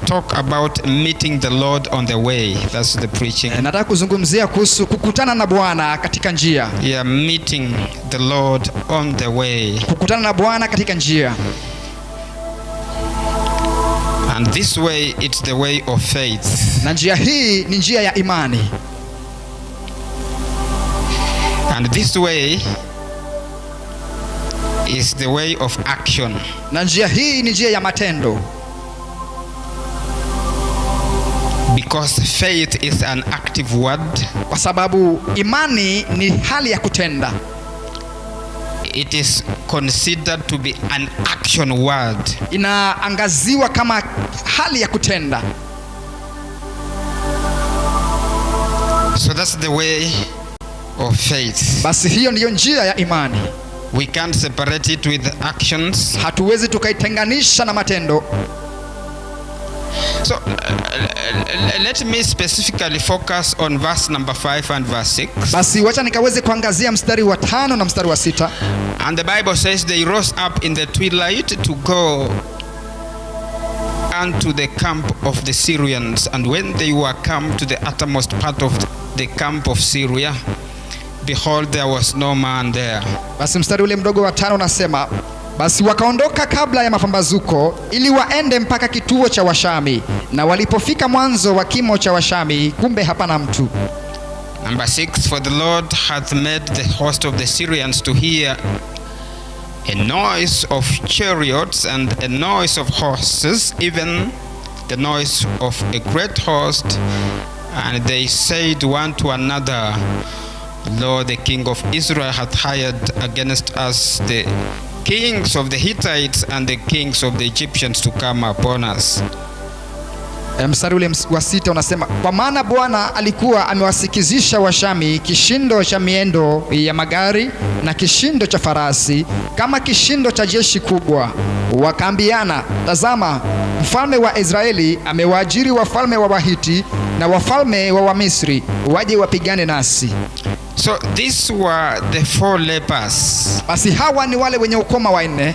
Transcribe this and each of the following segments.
talk about meeting the Lord on the way. That's the preaching. Nataka kuzungumzia kuhusu kukutana na Bwana katika njia. Yeah, meeting the Lord on the way. Kukutana na Bwana katika njia. And this way, it's the way of faith. Na njia hii ni njia ya imani. And this way is the way of action. Na njia hii ni njia ya matendo. Because faith is an active word. Kwa sababu imani ni hali ya kutenda. It is considered to be an action word. Inaangaziwa kama hali ya kutenda. So that's the way of faith. Basi hiyo ndiyo njia ya imani. We can't separate it with actions. Hatuwezi tukaitenganisha na matendo. So let me specifically focus on verse number 5 and verse 6. Basi wacha nikaweze kuangazia mstari wa 5 na mstari wa 6. And the Bible says they rose up in the twilight to go unto the camp of the Syrians, and when they were come to the uttermost part of the camp of Syria, behold, there was no man there. Basi mstari ule mdogo wa 5 unasema, basi wakaondoka kabla ya mapambazuko ili waende mpaka kituo cha Washami, na walipofika mwanzo wa kimo cha Washami, kumbe hapana mtu. Number 6, for the Lord hath made the host of the Syrians to hear a noise of chariots and a noise of horses, even the noise of a great host. And they said one to another, Lord, the king of Israel hath hired against us the kings of the Hittites and the kings of the Egyptians to come upon us. Mstari ule wa 6 unasema, kwa maana Bwana alikuwa amewasikizisha Washami kishindo cha miendo ya magari na kishindo cha farasi, kama kishindo cha jeshi kubwa. Wakaambiana, tazama, mfalme wa Israeli amewaajiri wafalme wa Wahiti na wafalme wa Wamisri waje wapigane nasi. So these were the 4 lepers. Basi hawa ni wale wenye ukoma wanne.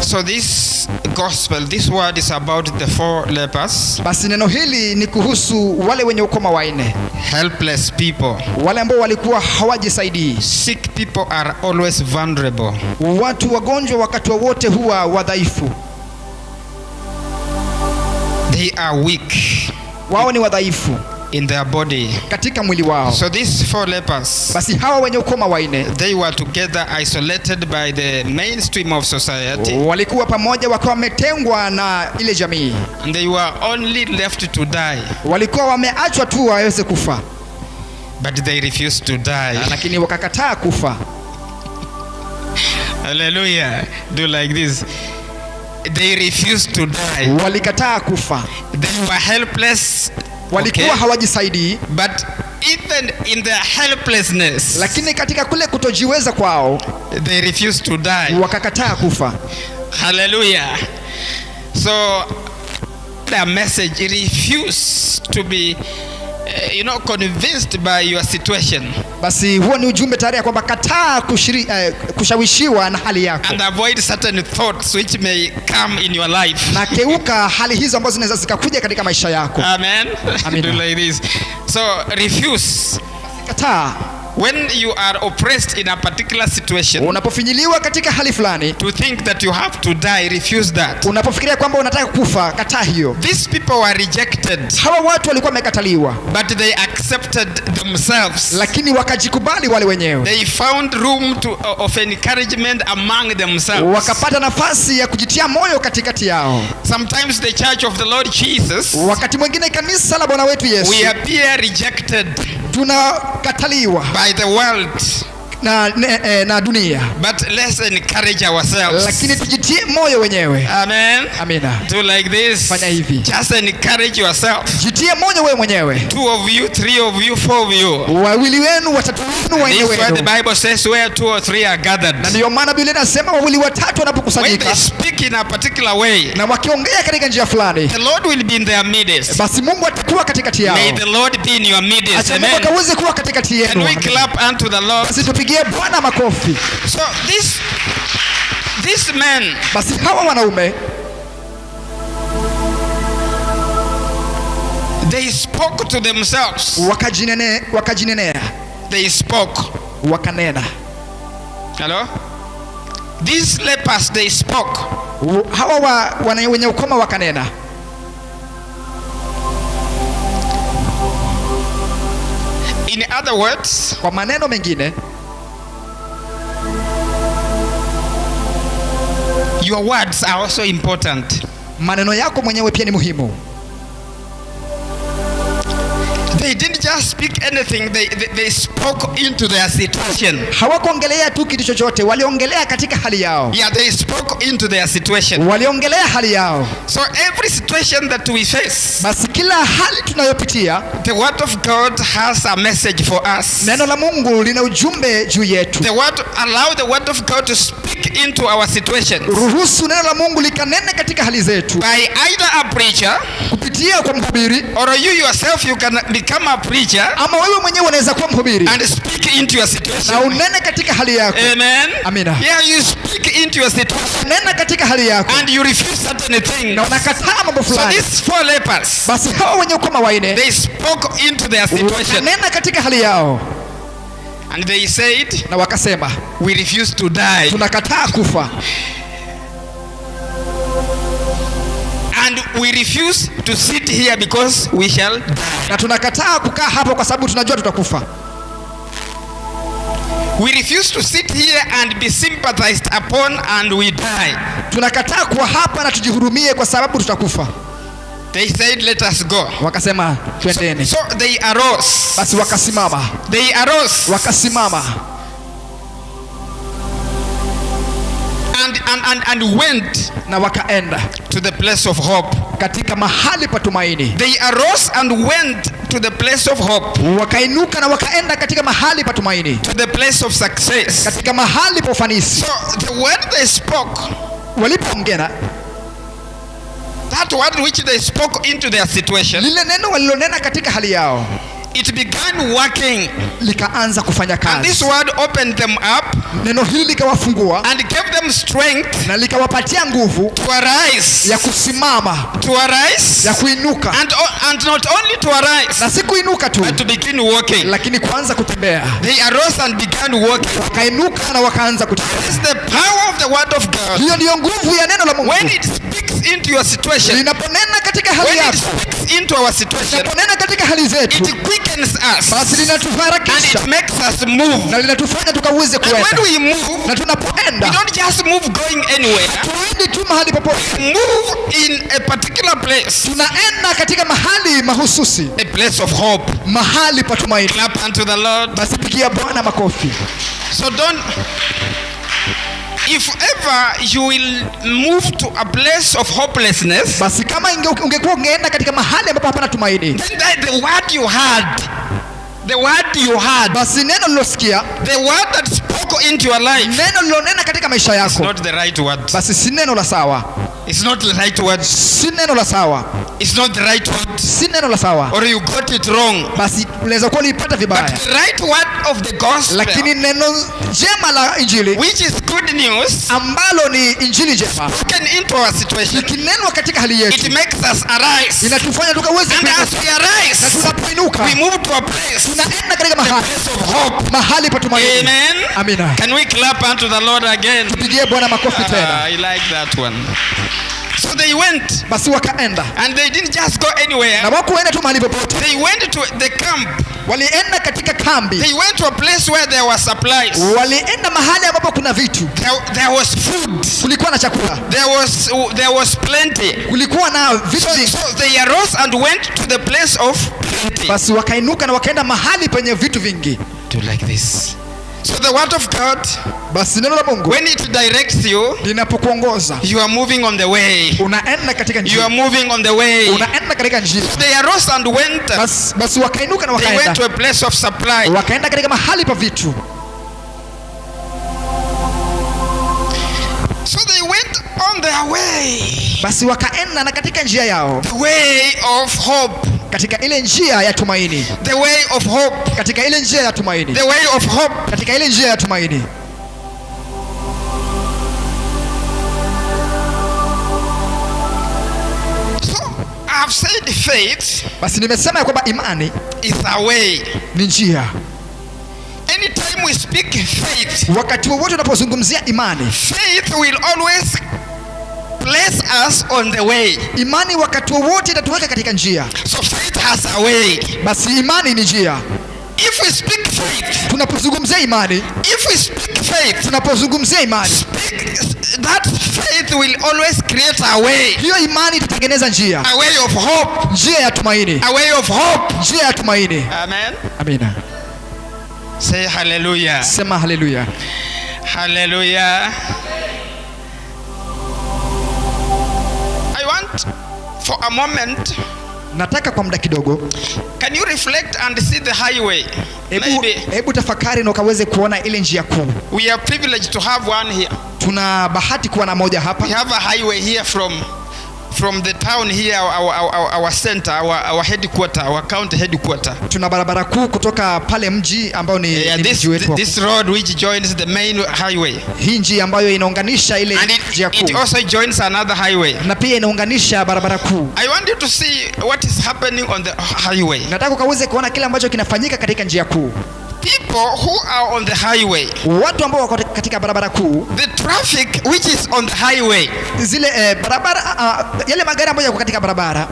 So this gospel, this word is about the 4 lepers. Basi neno hili ni kuhusu wale wenye ukoma wanne. Helpless people. Wale ambao walikuwa hawajisaidii. Sick people are always vulnerable. Watu wagonjwa wakati wote huwa wadhaifu. They are weak. Wao ni wadhaifu in their body, katika mwili wao. So these 4 lepers, basi hawa wenye ukoma wanne, they were together isolated by the mainstream of society. Walikuwa pamoja wakiwa wametengwa na ile jamii. And they were only left to die. Walikuwa wameachwa tu waweze kufa. But they refused to die. Lakini wakakataa kufa. Hallelujah. Do like this. They refused to die. Walikataa kufa. They were helpless. Walikuwa hawajisaidii. But even in their helplessness, lakini katika kule kutojiweza kwao, they refused to die. Wakakataa kufa. Hallelujah. So the message, refuse to be convinced by your situation. Basi huo ni ujumbe tayari ya kwamba kataa kushawishiwa na hali yako. And avoid certain thoughts which may come in your life. Na keuka hali hizo ambazo zinaweza zikakuja katika maisha yako. Amen. Do like this. So refuse. Kataa. When you are oppressed in a particular situation, unapofinyiliwa katika hali fulani, to think that you have to die, refuse that. Unapofikiria kwamba unataka kufa, kataa hiyo. These people were rejected. Hawa watu walikuwa wamekataliwa. But they accepted themselves. Lakini wakajikubali wale wenyewe. They found room of encouragement among themselves. Wakapata nafasi ya kujitia moyo katikati yao. Sometimes the church of the Lord Jesus, wakati mwingine kanisa la Bwana wetu Yesu, we appear rejected. Tunakataliwa by the world na dunia. But let's encourage ourselves. Lakini tujitie moyo wenyewe. Amen. Amina. Do like this. Fanya hivi. Just encourage yourself. Jitie moyo wewe mwenyewe. 2 of you, 3 of you, 4 of you. Wawili wenu, watatu wenu, wanne wenu. This is why the Bible says where 2 or 3 are gathered. Na ndio maana Biblia inasema wawili watatu wanapokusanyika. When they speak in a particular way, na wakiongea katika njia fulani, the Lord will be in their midst. Basi Mungu atakuwa katikati yao. May the Lord be in your midst. Amen. Mungu akaweze kuwa katikati yenu. Can we clap unto the Lord? Basi tupigie Bwana makofi. So this man, basi hawa wanaume, They spoke to themselves. Wakajinenea. They spoke. Wakanena. Hello? These lepers, they spoke. Hawa wenye ukoma wakanena. In other words, kwa maneno mengine, your words are also important. Maneno yako mwenyewe pia ni muhimu. They didn't just speak anything, they spoke into their situation. Hawakuongelea tu kitu chochote, waliongelea katika hali yao. Yeah, they spoke into their situation. Waliongelea hali yao. So every situation that we face, basi kila hali tunayopitia, the word of God has a message for us. Neno la Mungu lina ujumbe juu yetu. Allow the word of God to speak into our situations. Ruhusu neno la Mungu likanene katika hali zetu. By either a preacher, kupitia kwa mhubiri, or you yourself, you can become a preacher, ama wewe mwenyewe unaweza kuwa mhubiri and speak into your situation. Na unene katika hali yako. Amen. Amina. Yeah, you speak into your situation. Nena katika hali yako. And you refuse certain things. Na unakataa mambo fulani. So these 4 lepers, basi hao wenye ukoma waine, they spoke into their situation. Nena katika hali yao. And they said, na wakasema, we refuse to die. Tunakataa kufa. And we refuse to sit here because we shall die. Na tunakataa kukaa hapo kwa sababu tunajua tutakufa. We refuse to sit here and be sympathized upon and we die. Tunakataa kuwa hapa na tujihurumie kwa sababu tutakufa. They said, let us go. Wakasema, twendeni. So they arose. Basi wakasimama. They arose. Wakasimama. And went, na wakaenda, to the place of hope. Katika mahali pa tumaini. They arose and went to the place of hope. Wakainuka na wakaenda katika mahali pa tumaini. To the place of success. Katika mahali pa ufanisi. So the word they spoke, walipoongea, that word which they spoke into their situation, lile neno walilonena katika hali yao, it began working. Likaanza kufanya kazi. And this word opened them up. Neno hili likawafungua. And gave them strength. Na likawapatia nguvu. To arise. Ya kusimama. To arise. Ya kuinuka. And not only to arise. Na si kuinuka tu. But to begin walking. Lakini kuanza kutembea. They arose and began walking. Wakainuka na wakaanza kutembea. This is the power of the word of God. Hiyo ndiyo nguvu ya neno la Mungu. When it speaks into your situation. Linaponena katika hali yako. When it speaks into our situation. Linaponena katika hali zetu. It quickens us. Basi linatuharakisha. And it makes us move. Na linatufanya tukaweze kuenda. And when we move, na tunapoenda, we don't just move going anywhere. Tuendi tu mahali popote. We move in a particular place. Tunaenda katika mahali mahususi. A place of hope. Mahali pa tumaini. Clap unto the Lord. Basi pigia Bwana makofi. So if ever you will move to a place of hopelessness, basi kama ungekuwa ungeenda katika mahali ambapo hapana tumaini, then the word you had, basi neno lilosikia, the word that spoke into your life, neno lilonena katika maisha yako, it's not the right word. Basi si neno la sawa. It's not the right word. Si neno la sawa. It's not the right word. Si neno la sawa. Or you got it wrong. Basi unaweza kuwa ulipata vibaya. But the right word of the gospel, lakini neno jema la injili, which is good news, ambalo ni injili jema, spoken into our situation, likinenwa katika hali yetu, it makes us arise. Inatufanya tukaweze kuinuka. And as we arise, na tunapoinuka, we move to a place, tunaenda katika mahali, place of hope, mahali pa tumaini. Amen. Amina. Can we clap unto the Lord again? Tupigie Bwana makofi tena. I like that one. So they went. Basi wakaenda. And they didn't just go anywhere. Na wakuenda tu mahali popote. They went to the camp. Walienda katika kambi. They went to a place where there was supplies. Walienda mahali ambapo kuna vitu. There was food. Kulikuwa na chakula. There was plenty. Kulikuwa na vitu. So they arose and went to the place of plenty. Basi wakainuka na wakaenda mahali penye vitu vingi. Do like this. So the word of God, basi neno la Mungu, when it directs you, linapokuongoza, you are moving on the way. Unaenda katika njia. You are moving on the way. Unaenda katika njia. They arose and went. Basi wakainuka na wakaenda. They went to a place of supply. Wakaenda katika mahali pa vitu. So they went on their way. Basi wakaenda na katika njia yao. The way of hope. Katika ile njia ya tumaini. The way of hope. Katika ile njia ya tumaini. The way of hope. Katika ile njia ya tumaini. So I've said faith Basi nimesema ya kwamba imani is a way. ni njia. Anytime we speak faith, Wakati wowote unapozungumzia imani, faith will always place us on the way. imani wakati wowote itatuweka katika njia. So faith has a way. Basi imani ni njia. If we speak faith, Tunapozungumzia imani, if we speak faith, tunapozungumzia imani, that faith will always create a way. hiyo imani itatengeneza njia, A way of hope. njia ya tumaini, A way of hope. njia ya tumaini. Amen. Amina. Say hallelujah. Sema haleluya. Hallelujah. I want for a moment, Nataka kwa muda kidogo, can you reflect and see the highway? Maybe hebu tafakari na ukaweze kuona ile njia kuu. we are privileged to have one here. Tuna bahati kuwa na moja hapa. We have a highway here from the town here, our center, our headquarter, our county headquarter. Tuna barabara kuu kutoka pale mji ambao ni mji wetu. This road which joins the main highway. Hii njia ambayo inaunganisha ile njia kuu. It also joins another highway. Na pia inaunganisha barabara kuu. I want you to see what is happening on the highway. Nataka ukaweze kuona kile ambacho kinafanyika katika njia kuu. People who are on the highway, watu ambao wako katika barabara kuu, the traffic which is on the highway, zile barabara yale magari ambayo yako katika barabara,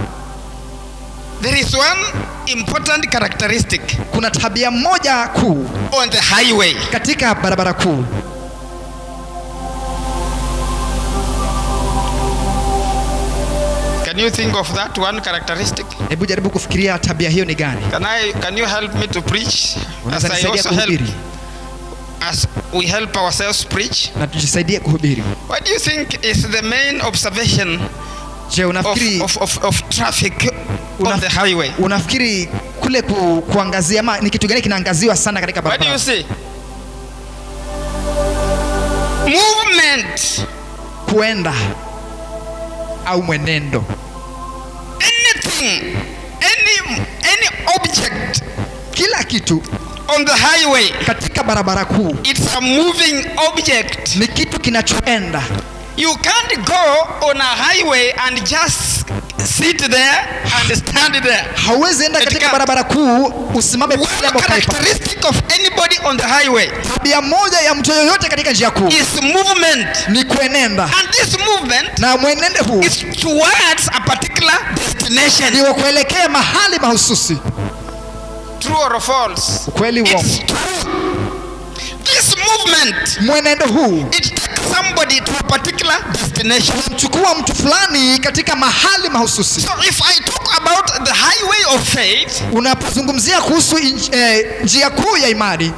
there is one important characteristic. Kuna tabia moja kuu on the highway katika barabara kuu. Can you think of that one characteristic? Hebu jaribu kufikiria tabia hiyo ni gani? Can you help me to preach? As I also help, as we help ourselves preach. Na tujisaidie kuhubiri. What do you think is the main observation of traffic on the highway? Unafikiri kule kuangazia ama ni kitu gani kinaangaziwa sana katika barabara? What do you see? Movement. Kuenda au mwenendo. Anything, any object, kila kitu on the highway, katika barabara kuu, it's a moving object. Ni kitu kinachoenda. You can't go on a highway and just sit there and stand there. Hauwezi enda katika barabara kuu usimame pale hapo. Characteristic of anybody on the highway, tabia moja ya mtu yoyote katika njia kuu, is movement. Ni kuenenda. And this movement, na mwenendo huu, is towards a particular destination. Ni kuelekea mahali mahususi. True or false? Ukweli uongo? This movement, mwenendo huu, it takes somebody to a particular destination. Mchukua mtu fulani katika mahali mahususi. So if I talk about the highway of faith, unapozungumzia kuhusu njia kuu ya imani,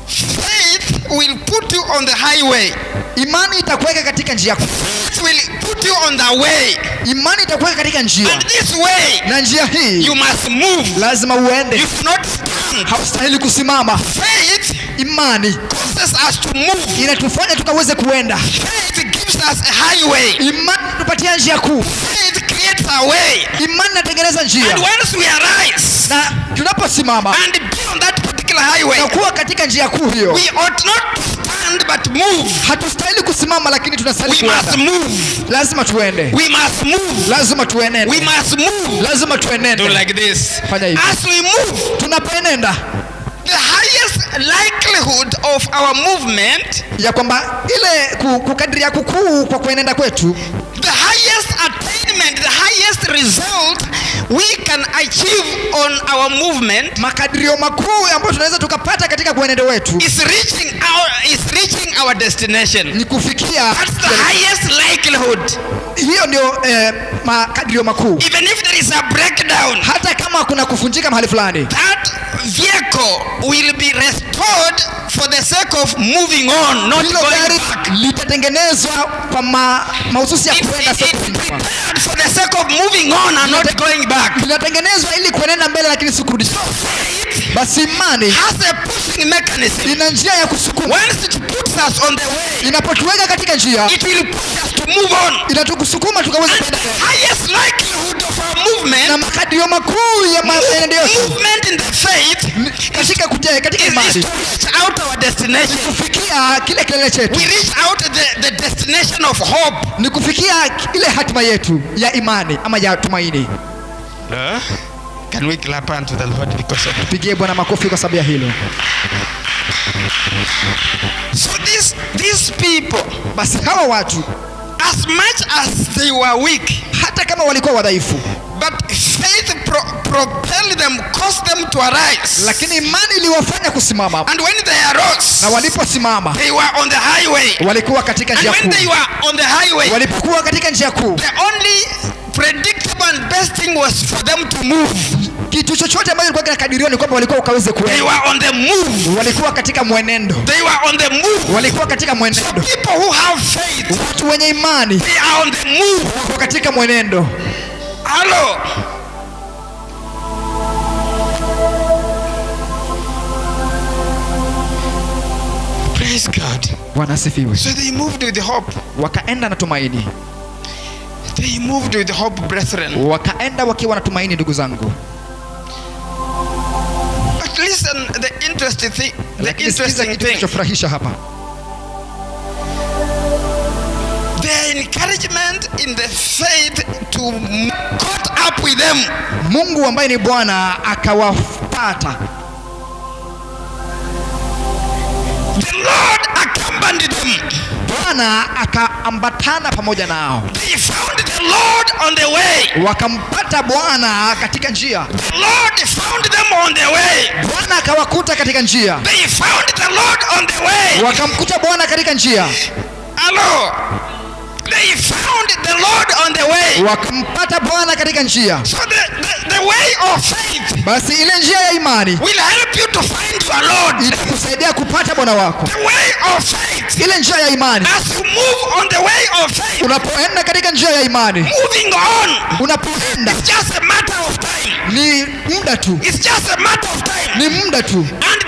faith will put you on the highway. Imani itakuweka katika njia kuu. Faith will put you on the way. Imani itakuweka katika njia. And this way, na njia hii, you must move. Lazima uende. You cannot stand. Haustahili kusimama. Faith, imani, causes us to move. Inatufanya tukaweze kuenda. Faith gives us a highway. Imani tupatia njia kuu. Faith creates a way. Imani inatengeneza njia. And once we arise, na tunaposimama and be on that particular highway, na kuwa katika njia kuu hiyo, we ought not to stand but move. Hatustahili kusimama, lakini tunastahili kuenda. We must move. Lazima tuende. We must move. Lazima tuende. We must move. Lazima tuende. Do like this. Fanya hivi. As we move, tunapoenda, the highest likelihood of our movement, ya kwamba ile kukadiria kukuu kwa kuenenda kwetu, the highest attainment, the highest result we can achieve on our movement, makadirio makuu ambayo tunaweza tukapata katika kuenenda wetu, is reaching our destination. Ni kufikia. That's the highest likelihood. Hiyo ndio makadirio makuu. Even if there is a breakdown, hata kama kuna kuvunjika mahali fulani, that vehicle will be restored for the sake of moving on, not going back. Litatengenezwa kwa mahususi ya kuenda for the sake of moving on and not going back. Linatengenezwa ili kuenenda mbele lakini si kurudi. Basi imani has a pushing mechanism. Ina njia ya kusukuma. Once it puts us on the way, inapotuweka katika njia, it will push us to move on. Inatukusukuma tukaweza kwenda. Highest likelihood of our movement, na makadirio makuu ya maendeleo, movement in the faith, katika imani, is to reach out our destination. Kufikia kile kilele chetu. We reach out the destination of hope. Ni kufikia ile hatima yetu ya imani ama ya tumaini. Can we clap unto the Lord because of it? Pigie Bwana makofi kwa sababu ya hilo. So these people, basi hawa watu, as much as they were weak, hata kama walikuwa wadhaifu, but faith propelled them, caused them to arise. Lakini imani iliwafanya kusimama. And when they arose, na waliposimama, they were on the highway. Walikuwa katika njia kuu. And when they were on the highway, walipokuwa katika njia kuu, the only predictable and best thing was for them to move. Kitu chochote ambacho kilikuwa kinakadiriwa ni kwamba walikuwa ukaweze kuenda. They were on the move. Walikuwa katika mwenendo. They were on the move. Walikuwa katika mwenendo. So people who have faith, watu wenye imani, they are on the move. Wako katika mwenendo. Hello. Praise God. Bwana asifiwe. So they moved with hope. Wakaenda na tumaini. They moved with hope, brethren. Wakaenda wakiwa na tumaini, ndugu zangu. But listen, the interesting thing, kinachofurahisha hapa, the encouragement in the faith to caught up with them. Mungu ambaye ni Bwana akawapata. The Lord accompanied them. Bwana akaambatana pamoja nao. They found the Lord on the way. Wakampata Bwana katika njia. The Lord found them on the way. Bwana akawakuta katika njia. They found the Lord on the way. Wakamkuta Bwana katika njia. Hello. They found the Lord on the way. Wakampata Bwana katika njia. So the way of faith, basi ile njia ya imani, will help you to find your Lord. itakusaidia kupata Bwana wako. The way of faith, ile njia ya imani, as you move on the way of faith, unapoenda katika njia ya imani, moving on, unapoenda, it's just a matter of time. Ni muda tu. It's just a matter of time. Ni muda tu. And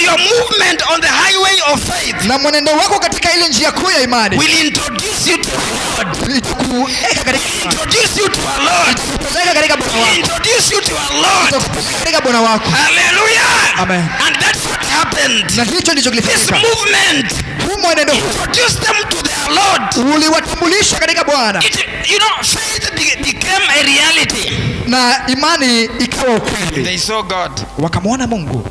your movement on the highway of faith, na mwenendo wako katika ile njia kuu ya imani, will introduce you to God. Itakuweka katika introduce you to our Lord. Itakuweka katika Bwana wako. Introduce you to our Lord. Itakuweka katika Bwana wako. Hallelujah. Amen. And that's what happened. Na hicho ndicho This kilifanyika. movement Mwenendo introduce them to their Lord. Uliwatambulisha katika Bwana. You know, faith became a reality. Na imani ikawa ukweli. They saw God. Wakamwona Mungu.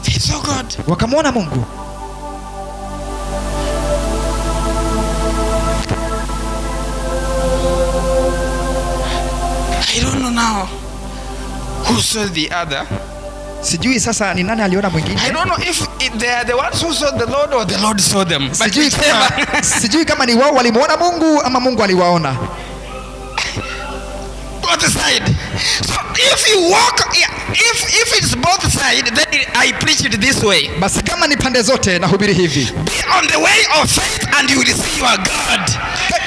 They saw God. Wakamwona Mungu. I don't know now who saw the other. Sijui sasa ni nani aliona mwingine. I don't know if they are the ones who saw the Lord or the Lord saw them. Sijui kama ni wao walimuona Mungu ama Mungu aliwaona. Both side. So if you walk, if it's both side, then I preach it this way. Basi kama ni pande zote nahubiri hivi. Be on the way of faith and you will see your God.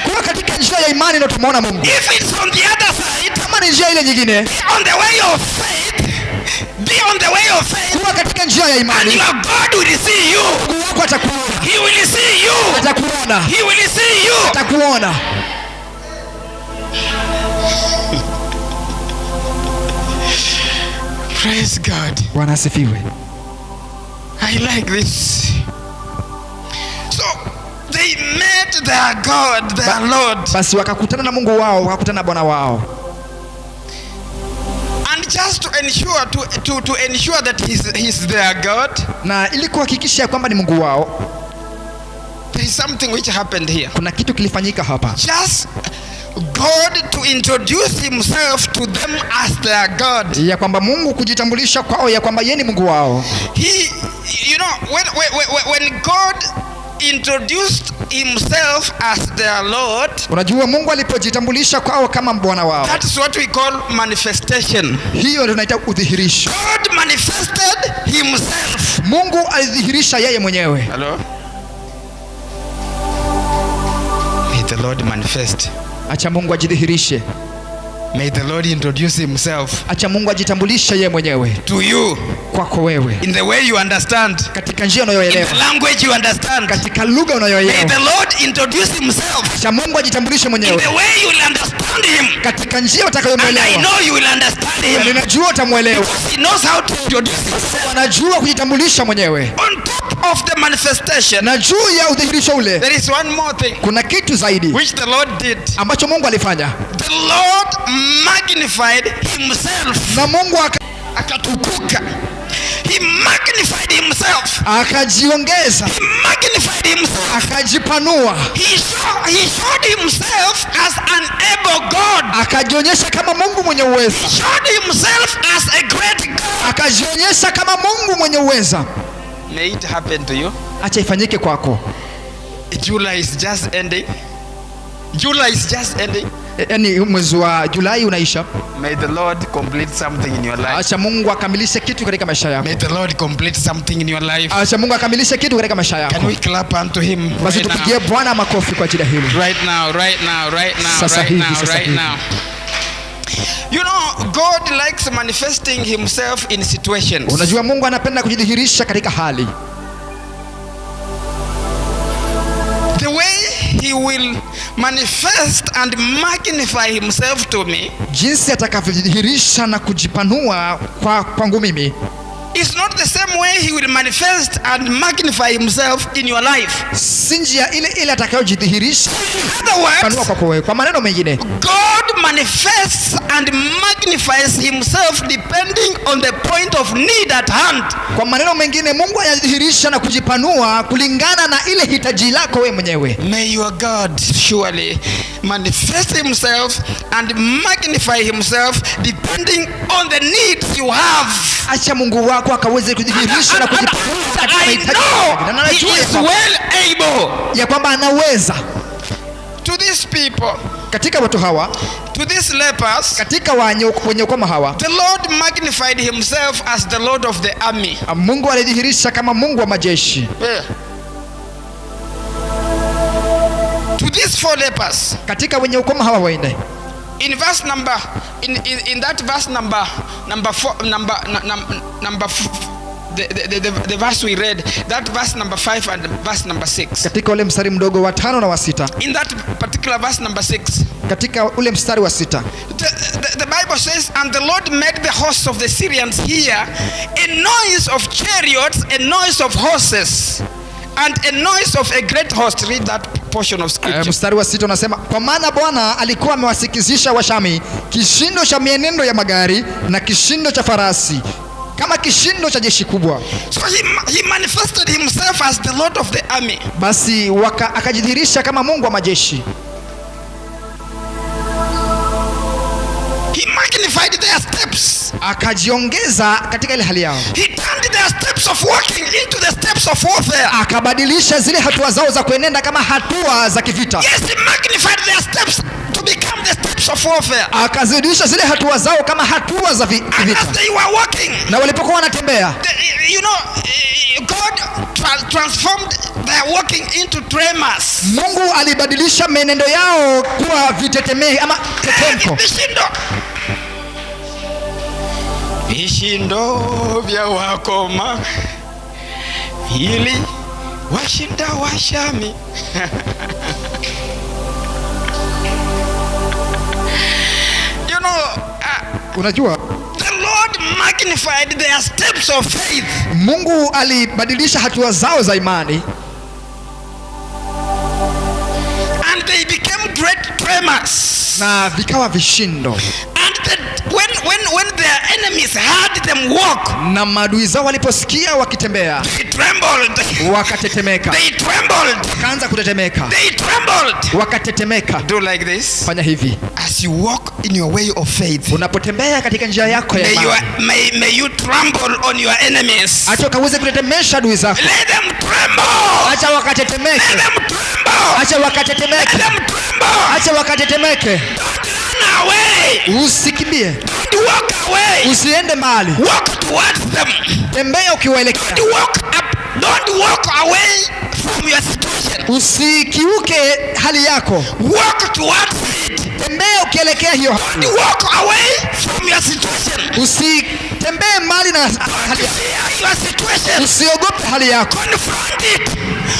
Kuwa katika njia ya imani ndio tumeona Mungu. If it's on the other side, kama ni njia ile nyingine, be on the way of faith. Be on the way of faith. Kuwa katika njia ya imani. And your God will see you. Mungu wako atakuona. He will see you. Atakuona. He will see you. Atakuona. Praise God. Bwana asifiwe. I like this. So they met their God, their Lord. Basi wakakutana na Mungu wao, wakakutana na Bwana wao. And just to ensure that he's their God. Na ili kuhakikisha kwamba ni Mungu wao. There is something which happened here. Kuna kitu kilifanyika hapa. Just God to introduce himself to them as their God. Ya kwamba Mungu kujitambulisha kwao ya kwamba yeye ni Mungu wao. You know, when God introduced himself as their Lord, unajua Mungu alipojitambulisha kwao kama Bwana wao, that's what we call manifestation. Hiyo ndio tunaita udhihirisho. God manifested himself. Mungu alidhihirisha yeye mwenyewe. Hello? May the Lord manifest. Acha Mungu ajidhihirishe. May the Lord introduce himself. Acha Mungu ajitambulishe yeye mwenyewe to you, kwako wewe, in the way you understand, katika njia unayoelewa, in the language you understand, katika lugha may unayoelewa. the Lord introduce himself. Acha Mungu ajitambulishe In mwenyewe the way you will understand him, katika njia and I utakayomwelewa. know you will understand him. Ninajua utamwelewa. He knows how to introduce himself. Anajua kujitambulisha mwenyewe. On top top of the manifestation, na juu ya udhihirisho ule there is one more thing kuna kitu zaidi which the Lord did. ambacho Mungu alifanya, The Lord magnified himself. na Mungu Akatukuka. He magnified himself. akajiongeza, He magnified himself. akajipanua, He showed himself as an able God. akajionyesha kama Mungu mwenye uweza, He showed himself as a great God. akajionyesha kama Mungu mwenye uweza. May it happen to you. Acha ifanyike kwako. July is just ending. July is just ending. Yaani mwezi wa Julai unaisha. May the Lord complete something in your life. Acha Mungu akamilishe kitu katika maisha yako. May the Lord complete something in your life. Acha Mungu akamilishe kitu katika maisha yako. Can we clap unto him? Basi Right tupigie now. Bwana makofi kwa ajili ya hili. Right now, right now, right now, Sasa right hivi, now, sasa right hivi. now. You know, God likes manifesting himself in situations. Unajua Mungu anapenda kujidhihirisha katika hali. The way he will manifest and magnify himself to me Jinsi atakavyojidhihirisha na kujipanua kwangu mimi, is not the same way he will manifest and magnify himself in your life. si njia ile ile atakayojidhihirisha In other words, kupanua kwako wewe. Kwa maneno mengine, God manifests and magnifies himself depending on the point of need at hand. kwa maneno mengine Mungu anadhihirisha na kujipanua kulingana na ile hitaji lako wewe mwenyewe. May your God surely manifest himself and magnify himself depending on the needs you have. Acha Mungu wako akaweze kudhihirisha na kujipanua katika I mahitaji yako. Na know he najua is well able. ya kwamba anaweza. To these people, Katika watu hawa, to these lepers, katika wenye ukoma hawa, the Lord magnified himself as the Lord of the army. Mungu alidhihirisha kama Mungu wa majeshi. Yeah. To these 4 lepers, Katika wenye ukoma hawa waende, in verse number, in that verse number 4, the verse we read, that verse number 5 and verse number 6. katika ule mstari mdogo wa 5 na wa 6, In that particular verse number 6, katika ule mstari wa 6, the Bible says, and the Lord made the hosts of the Syrians hear a noise of chariots, a noise of horses, and a noise of a great host. Read that portion of scripture. mstari wa 6 unasema, kwa maana Bwana alikuwa amewasikizisha Washami kishindo cha mienendo ya magari na kishindo cha farasi, kama kishindo cha jeshi kubwa. So he manifested himself as the Lord of the army. Basi akajidhihirisha kama Mungu wa majeshi. He magnified their steps. Akajiongeza katika ile hali yao. He turned their steps of walking into the steps of warfare. Akabadilisha zile hatua zao za kuenenda kama hatua za kivita. Yes, he magnified their steps to become the steps of warfare. Akazidisha zile hatua zao kama hatua za And vita. as they were walking, Na walipokuwa wanatembea, you know, God transformed their walking into tremors. Mungu alibadilisha menendo yao kuwa vitetemee ama tetemko. Vishindo vya wakoma ili washinda Washami. You know, Unajua, the Lord magnified their steps of faith. Mungu alibadilisha hatua zao za imani, And they became great tremors. na vikawa vishindo, And when their enemies heard them walk, na maadui zao waliposikia wakitembea they trembled. wakatetemeka. They trembled. Wakaanza kutetemeka, They trembled. wakatetemeka. Do like this. Fanya hivi As you walk in your way of faith, unapotembea katika njia yako ya imani. may you tremble on your enemies. Acha ukaweze kutetemesha adui zako. Let them tremble. Acha wakatetemeke. Let them tremble. Acha wakatetemeke. Let them tremble. Acha wakatetemeke. Don't run away. Usikimbie, Don't walk away. usiende mbali, Walk towards them. tembea ukiwaelekea. Don't walk up. Don't walk away from your situation. Usikiuke hali yako, Walk towards it. tembea ukielekea hiyo hali. Don't walk away from your situation. Usitembee mbali na hali yako. Fear your situation. Usiogope hali yako, Confront it.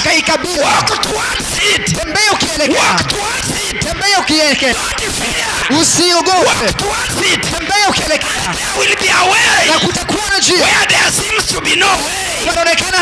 kaikabili. Walk towards it. Tembea ukielekea, Walk towards it. tembea ukielekea. Don't fear. Usiogope, Walk towards it. tembea ukielekea, There will be a way na kutakuwa na njia. where there seems to be no way. Panaonekana